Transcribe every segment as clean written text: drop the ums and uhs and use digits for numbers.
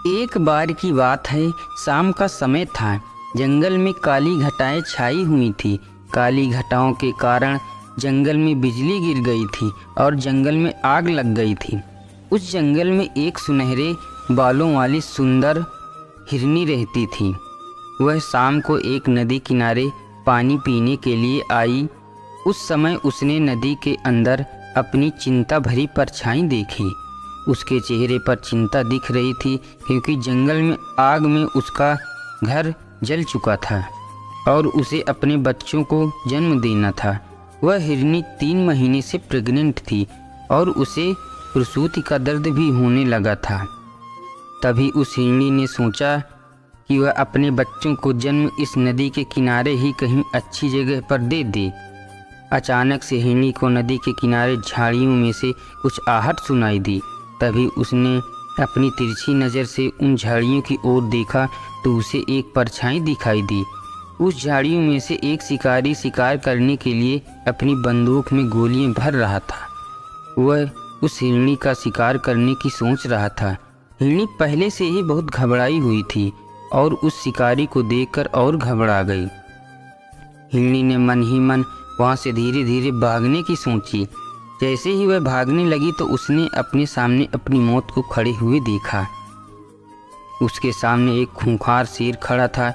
एक बार की बात है, शाम का समय था। जंगल में काली घटाएं छाई हुई थी। काली घटाओं के कारण जंगल में बिजली गिर गई थी और जंगल में आग लग गई थी। उस जंगल में एक सुनहरे बालों वाली सुंदर हिरनी रहती थी। वह शाम को एक नदी किनारे पानी पीने के लिए आई। उस समय उसने नदी के अंदर अपनी चिंता भरी परछाई देखी। उसके चेहरे पर चिंता दिख रही थी, क्योंकि जंगल में आग में उसका घर जल चुका था और उसे अपने बच्चों को जन्म देना था। वह हिरनी 3 महीने से प्रेग्नेंट थी और उसे प्रसूति का दर्द भी होने लगा था। तभी उस हिरनी ने सोचा कि वह अपने बच्चों को जन्म इस नदी के किनारे ही कहीं अच्छी जगह पर दे दे। अचानक से हिरनी को नदी के किनारे झाड़ियों में से कुछ आहट सुनाई दी। तभी उसने अपनी तिरछी नज़र से उन झाड़ियों की ओर देखा तो उसे एक परछाई दिखाई दी। उस झाड़ियों में से एक शिकारी शिकार करने के लिए अपनी बंदूक में गोलियां भर रहा था। वह उस हिरनी का शिकार करने की सोच रहा था। हिरनी पहले से ही बहुत घबराई हुई थी और उस शिकारी को देखकर और घबरा गई। हिरनी ने मन ही मन वहाँ से धीरे धीरे भागने की सोची। जैसे ही वह भागने लगी तो उसने अपने सामने अपनी मौत को खड़े हुए देखा। उसके सामने एक खूंखार शेर खड़ा था।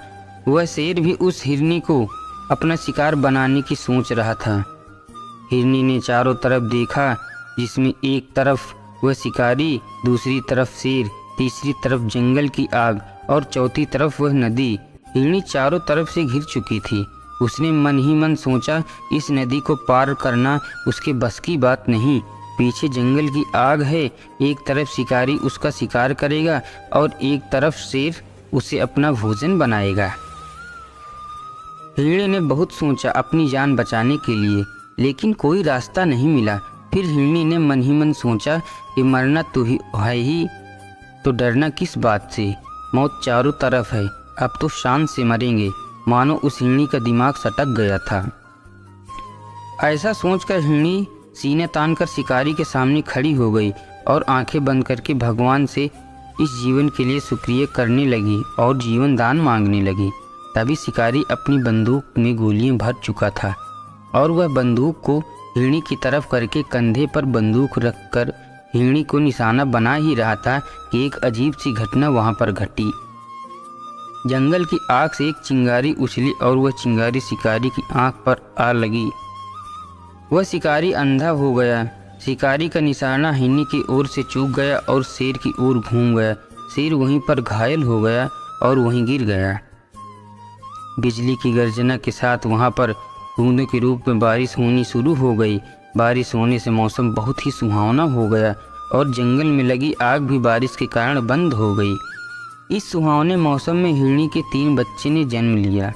वह शेर भी उस हिरनी को अपना शिकार बनाने की सोच रहा था। हिरनी ने चारों तरफ देखा, जिसमें एक तरफ वह शिकारी, दूसरी तरफ शेर, तीसरी तरफ जंगल की आग और चौथी तरफ वह नदी। हिरनी चारों तरफ से घिर चुकी थी। उसने मन ही मन सोचा, इस नदी को पार करना उसके बस की बात नहीं। पीछे जंगल की आग है, एक तरफ शिकारी उसका शिकार करेगा और एक तरफ शेर उसे अपना भोजन बनाएगा। हिरनी ने बहुत सोचा अपनी जान बचाने के लिए, लेकिन कोई रास्ता नहीं मिला। फिर हिरनी ने मन ही मन सोचा कि मरना तो है ही, तो डरना किस बात से। मौत चारों तरफ है, अब तो शान से मरेंगे। मानो उस हिरनी का दिमाग सटक गया था। ऐसा सोचकर हिरनी सीने तान कर शिकारी के सामने खड़ी हो गई और आंखें बंद करके भगवान से इस जीवन के लिए शुक्रिया करने लगी और जीवन दान मांगने लगी। तभी शिकारी अपनी बंदूक में गोलियां भर चुका था और वह बंदूक को हिरनी की तरफ करके कंधे पर बंदूक रखकर हिरनी को निशाना बना ही रहा था कि एक अजीब सी घटना वहां पर घटी। जंगल की आग से एक चिंगारी उछली और वह चिंगारी शिकारी की आंख पर आ लगी। वह शिकारी अंधा हो गया। शिकारी का निशाना हिरनी की ओर से चूक गया और शेर की ओर घूम गया। शेर वहीं पर घायल हो गया और वहीं गिर गया। बिजली की गर्जना के साथ वहां पर बूंदों के रूप में बारिश होनी शुरू हो गई। बारिश होने से मौसम बहुत ही सुहावना हो गया और जंगल में लगी आग भी बारिश के कारण बंद हो गई। इस सुहावने मौसम में हिरनी के 3 बच्चे ने जन्म लिया।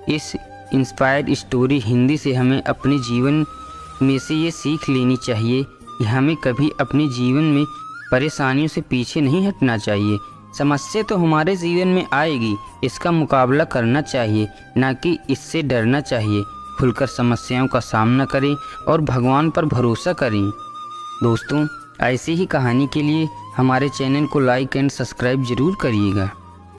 इस इंस्पायर्ड स्टोरी हिंदी से हमें अपने जीवन में से ये सीख लेनी चाहिए कि हमें कभी अपने जीवन में परेशानियों से पीछे नहीं हटना चाहिए। समस्या तो हमारे जीवन में आएगी, इसका मुकाबला करना चाहिए, ना कि इससे डरना चाहिए। खुलकर समस्याओं का सामना करें और भगवान पर भरोसा करें। दोस्तों, ऐसी ही कहानी के लिए हमारे चैनल को लाइक एंड सब्सक्राइब ज़रूर करिएगा।